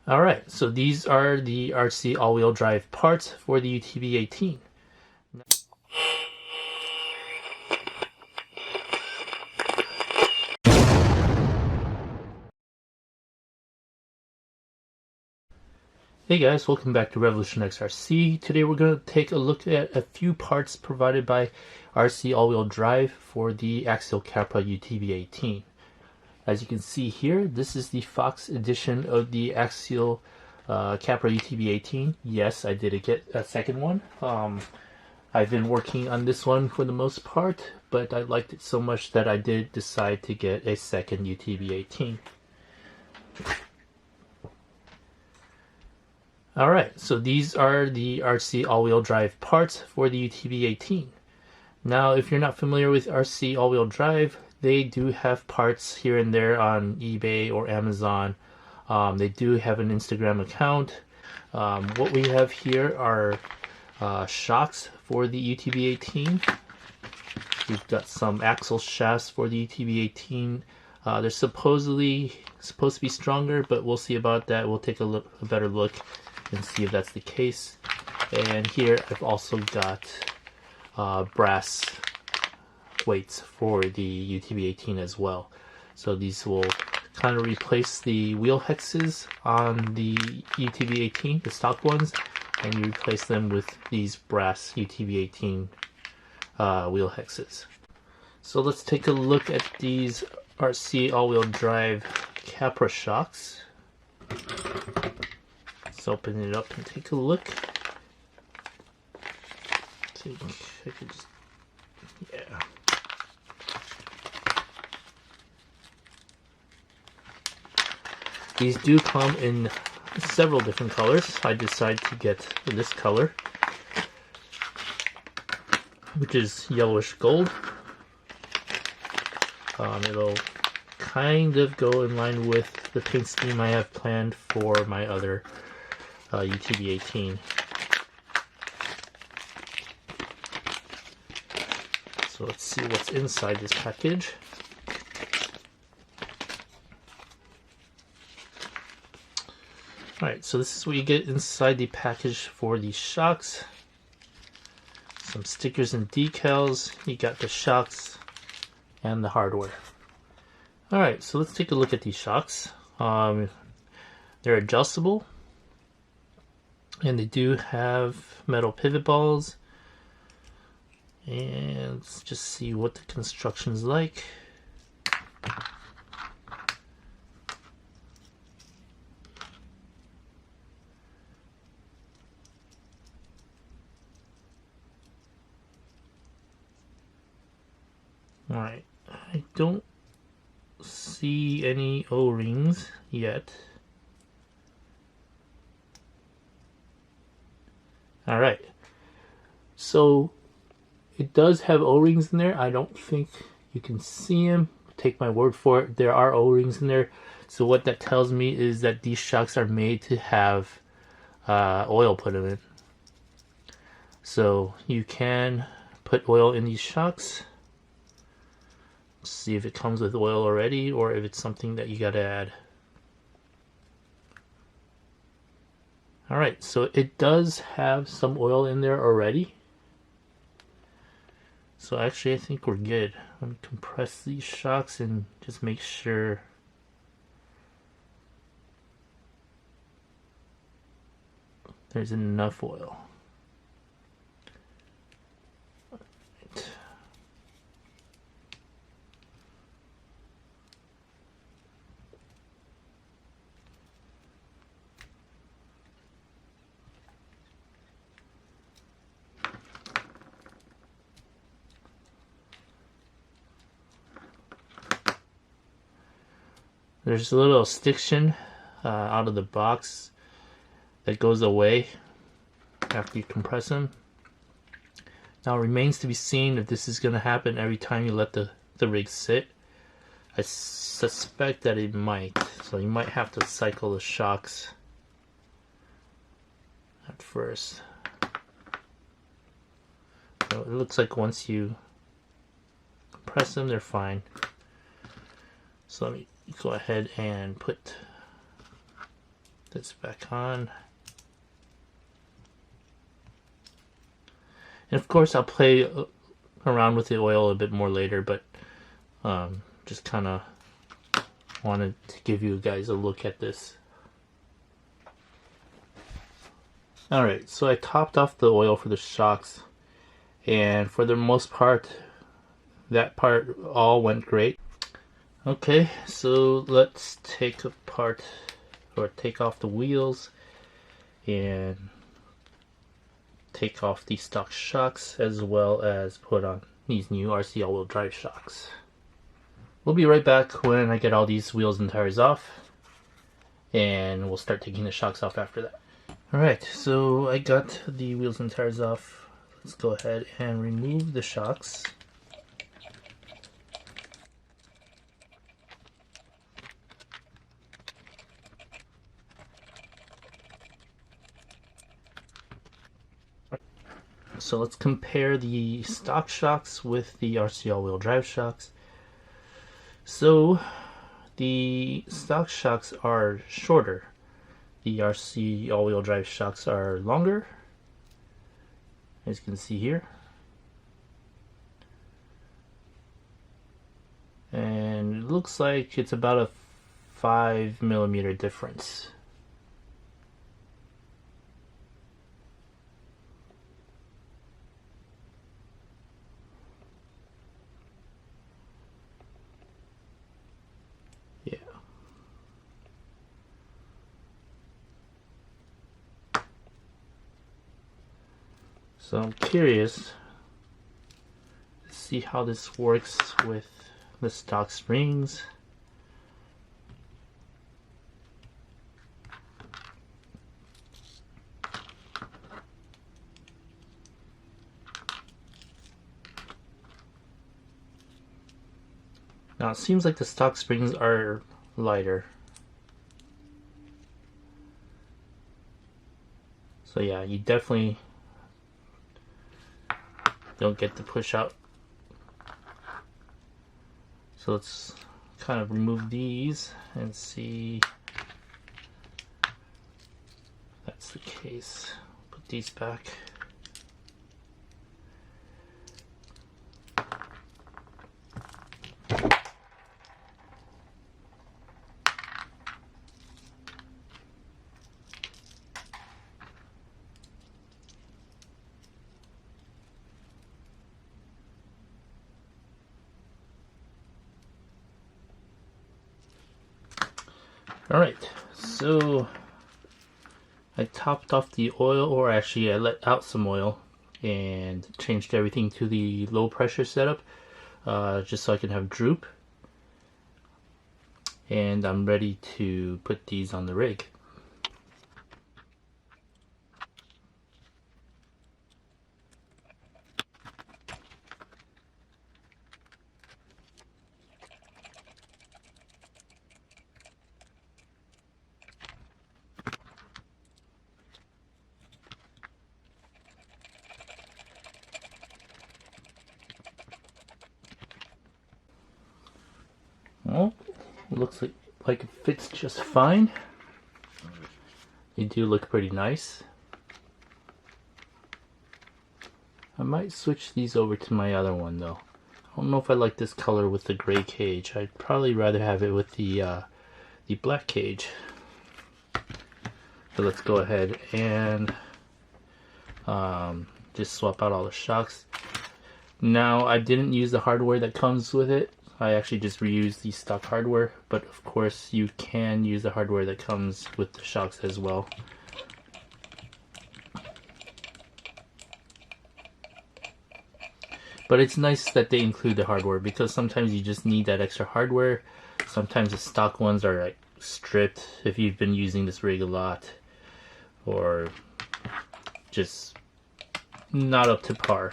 Alright, so these are the RC all-wheel drive parts for the UTB18. Hey guys, welcome back to Revolution XRC. Today we're going to take a look at a few parts provided by RC all-wheel drive for the Axial Capra UTB18. As you can see here, this is the Fox edition of the Axial Capra UTB18. Yes, I did get a second one. I've been working on this one for the most part, but I liked it so much that I did decide to get a second UTB18. Alright, so these are the RC all-wheel drive parts for the UTB18. Now, if you're not familiar with RC all-wheel drive, they do have parts here and there on eBay or Amazon. They do have an Instagram account. What we have here are shocks for the UTB18. We've got some Axial shafts for the UTB18. They're supposedly supposed to be stronger, but we'll see about that. We'll take a better look and see if that's the case. And here I've also got brass weights for the UTB18 as well. So these will kind of replace the wheel hexes on the UTB18, the stock ones, and you replace them with these brass UTB18 wheel hexes. So let's take a look at these RC all-wheel drive Capra shocks. Let's open it up and take a look. I think I could just, yeah. These do come in several different colors. I decided to get this color, which is yellowish gold. It'll kind of go in line with the paint scheme I have planned for my other UTB18. So let's see what's inside this package. Alright, so this is what you get inside the package for these shocks. Some stickers and decals. You got the shocks and the hardware. Alright, so let's take a look at these shocks. They're adjustable, and they do have metal pivot balls. And let's just see what the construction's like. Alright, I don't see any O-rings yet. Alright, so it does have O-rings in there. I don't think you can see them. Take my word for it, there are O-rings in there. So what that tells me is that these shocks are made to have oil put in it. So you can put oil in these shocks. See if it comes with oil already or if it's something that you gotta add. Alright, so it does have some oil in there already. So actually I think we're good. Let me compress these shocks and just make sure there's enough oil. Right. There's a little stiction out of the box that goes away after you compress them. Now it remains to be seen if this is going to happen every time you let the rig sit. I suspect that it might, so you might have to cycle the shocks at first. So it looks like once you compress them, they're fine. So let me go ahead and put this back on. And of course I'll play around with the oil a bit more later, but just kind of wanted to give you guys a look at this. Alright, so I topped off the oil for the shocks, and for the most part, that part all went great. Okay, so let's take apart or take off the wheels and take off the stock shocks, as well as put on these new RC all-wheel drive shocks. We'll be right back when I get all these wheels and tires off, and we'll start taking the shocks off after that. Alright, so I got the wheels and tires off. Let's go ahead and remove the shocks. So let's compare the stock shocks with the RC all-wheel drive shocks. So the stock shocks are shorter. The RC all-wheel drive shocks are longer, as you can see here. And it looks like it's about a 5mm difference. Yeah. So I'm curious to see how this works with the stock springs. Now it seems like the stock springs are lighter. So yeah, you definitely don't get the push out. So let's kind of remove these and see if that's the case. Put these back. Alright, so I topped off the oil, or actually I let out some oil and changed everything to the low pressure setup, just so I can have droop. And I'm ready to put these on the rig. Well, looks like it fits just fine. They do look pretty nice. I might switch these over to my other one though. I don't know if I like this color with the gray cage. I'd probably rather have it with the black cage. So let's go ahead and just swap out all the shocks. Now I didn't use the hardware that comes with it. I actually just reused the stock hardware, but of course you can use the hardware that comes with the shocks as well. But it's nice that they include the hardware, because sometimes you just need that extra hardware. Sometimes the stock ones are like stripped if you've been using this rig a lot, or just not up to par.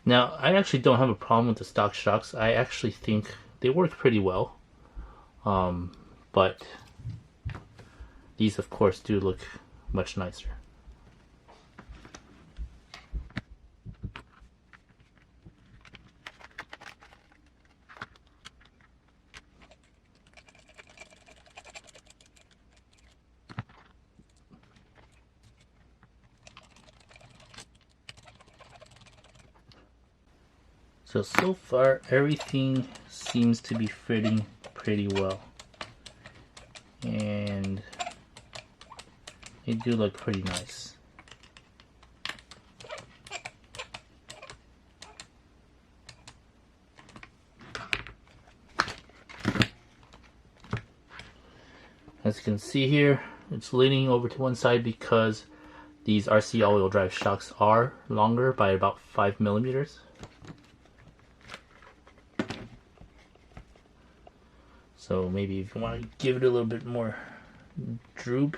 Now, I actually don't have a problem with the stock shocks. I actually think they work pretty well. But these of course do look much nicer. So far everything seems to be fitting pretty well, and they do look pretty nice. As you can see here, it's leaning over to one side because these RC all-wheel drive shocks are longer by about 5 millimeters. So maybe if you want to give it a little bit more droop,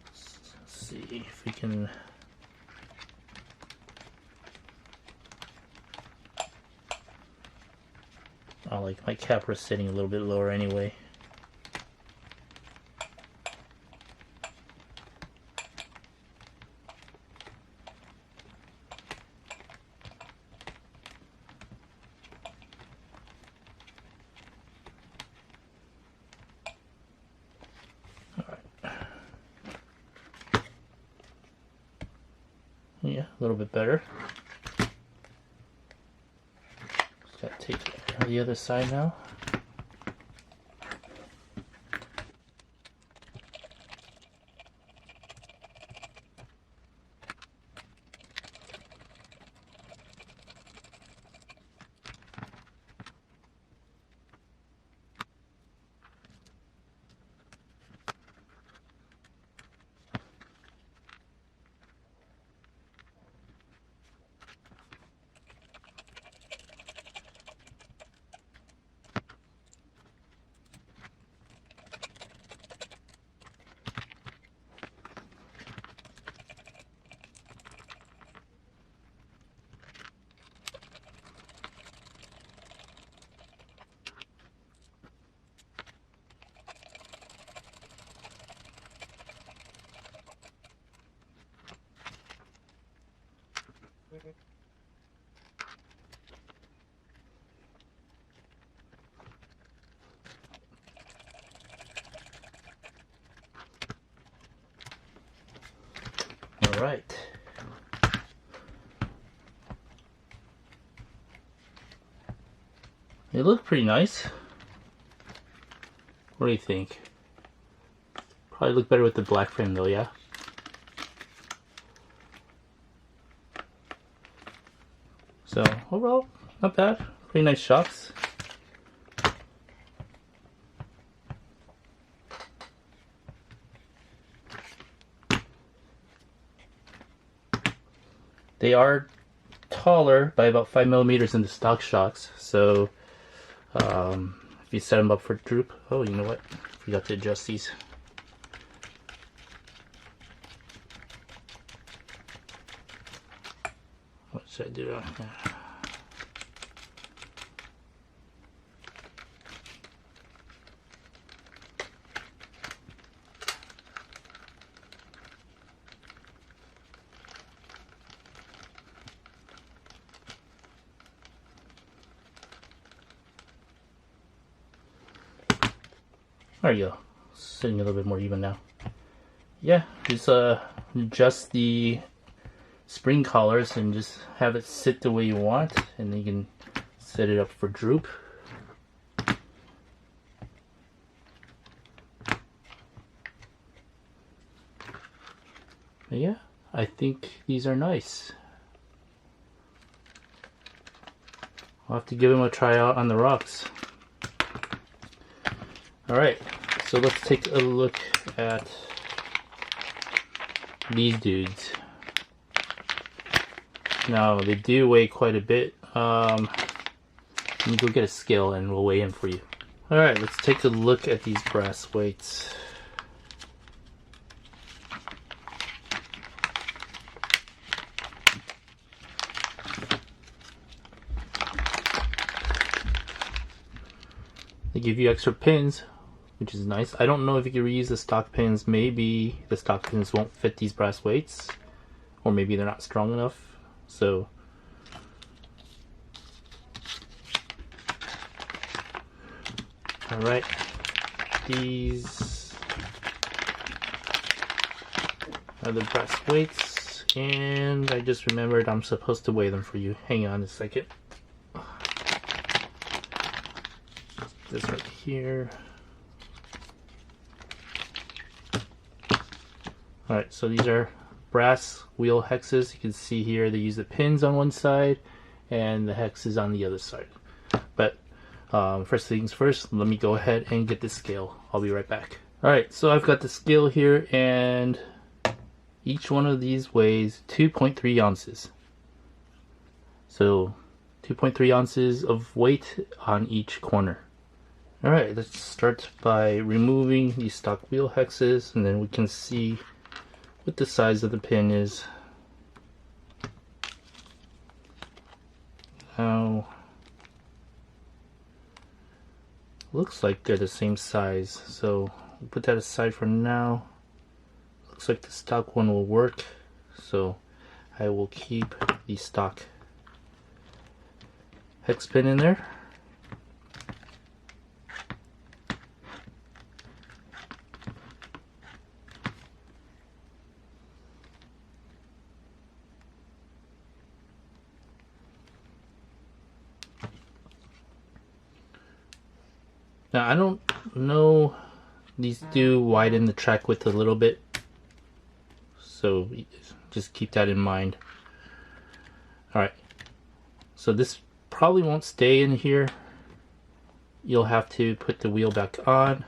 let's see if we can. I like my Capra sitting a little bit lower anyway. Yeah, a little bit better. Just gotta take it on the other side now. All right. They look pretty nice. What do you think? Probably look better with the black frame though, yeah? So overall, not bad. Pretty nice shocks. They are taller by about 5 millimeters in the stock shocks, so if you set them up for droop, oh, you know what? Forgot to adjust these. What should I do? There you go. Sitting a little bit more even now. Yeah, just adjust the spring collars and just have it sit the way you want, and then you can set it up for droop. But yeah, I think these are nice. I'll have to give them a try out on the rocks. Alright, so let's take a look at these dudes. Now, they do weigh quite a bit. Let me go get a scale and we'll weigh in for you. Alright, let's take a look at these brass weights. They give you extra pins which is nice. I don't know if you can reuse the stock pins. Maybe the stock pins won't fit these brass weights, or maybe they're not strong enough. So all right, these are the brass weights, and I just remembered I'm supposed to weigh them for you. Hang on a second. This right here. Alright, so these are brass wheel hexes. You can see here they use the pins on one side and the hexes on the other side. But first things first, let me go ahead and get the scale. I'll be right back. Alright, so I've got the scale here, and each one of these weighs 2.3 ounces. So 2.3 ounces of weight on each corner. Alright, let's start by removing these stock wheel hexes, and then we can see what the size of the pin is. Now, looks like they're the same size, so we'll put that aside for now. Looks like the stock one will work, so I will keep the stock hex pin in there. Now I don't know, these do widen the track width a little bit, so just keep that in mind. Alright, so this probably won't stay in here. You'll have to put the wheel back on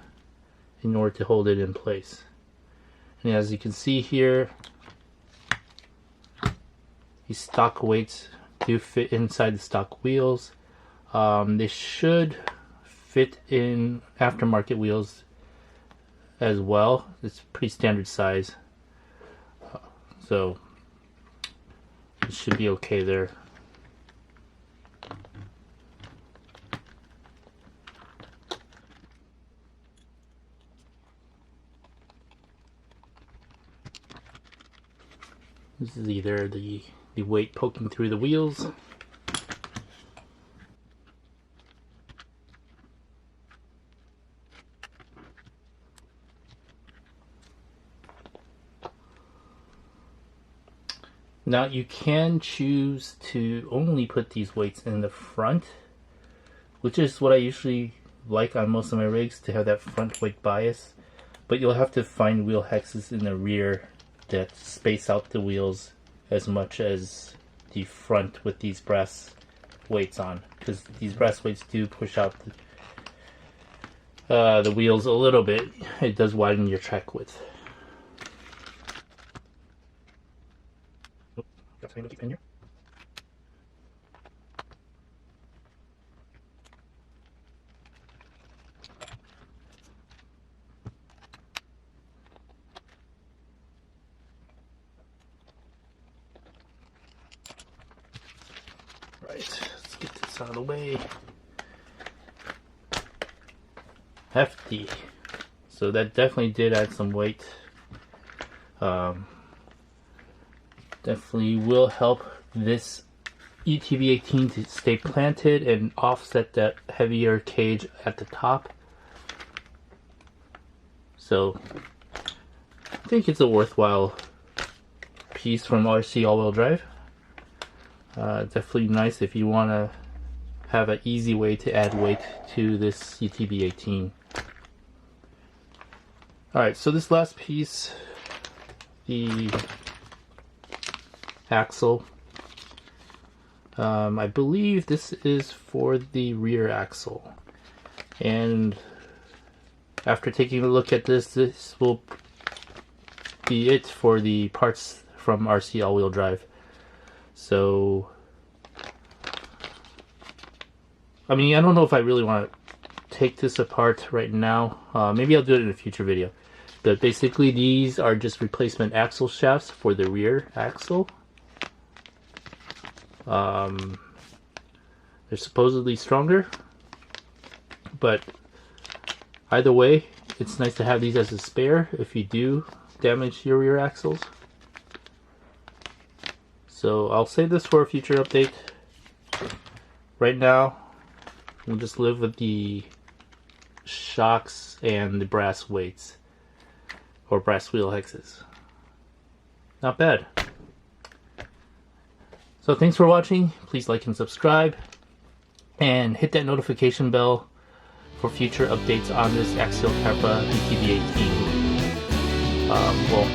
in order to hold it in place. And as you can see here, these stock weights do fit inside the stock wheels. They should fit in aftermarket wheels as well. It's pretty standard size, so it should be okay there. This is either the weight poking through the wheels, now you can choose to only put these weights in the front, which is what I usually like on most of my rigs, to have that front weight bias, but you'll have to find wheel hexes in the rear that space out the wheels as much as the front with these brass weights on, because these brass weights do push out the wheels a little bit. It does widen your track width. Got something to keep in here. Right, let's get this out of the way. Hefty. So that definitely did add some weight. Definitely will help this UTB18 to stay planted and offset that heavier cage at the top. So I think it's a worthwhile piece from RC all-wheel drive. Definitely nice if you want to have an easy way to add weight to this UTB18. Alright, so this last piece, the axle, I believe this is for the rear axle, and after taking a look at this, this will be it for the parts from RC all-wheel drive. So I mean, I don't know if I really want to take this apart right now. Maybe I'll do it in a future video. But basically these are just replacement axle shafts for the rear axle. They're supposedly stronger, but either way, it's nice to have these as a spare if you do damage your rear axles. So I'll save this for a future update. Right now, we'll just live with the shocks and the brass weights, or brass wheel hexes. Not bad. So thanks for watching. Please like and subscribe, and hit that notification bell for future updates on this Axial Capra UTB18. Well,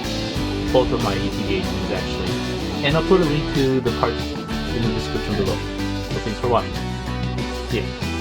both of my UTB18s actually. And I'll put a link to the parts in the description below. So thanks for watching. See ya.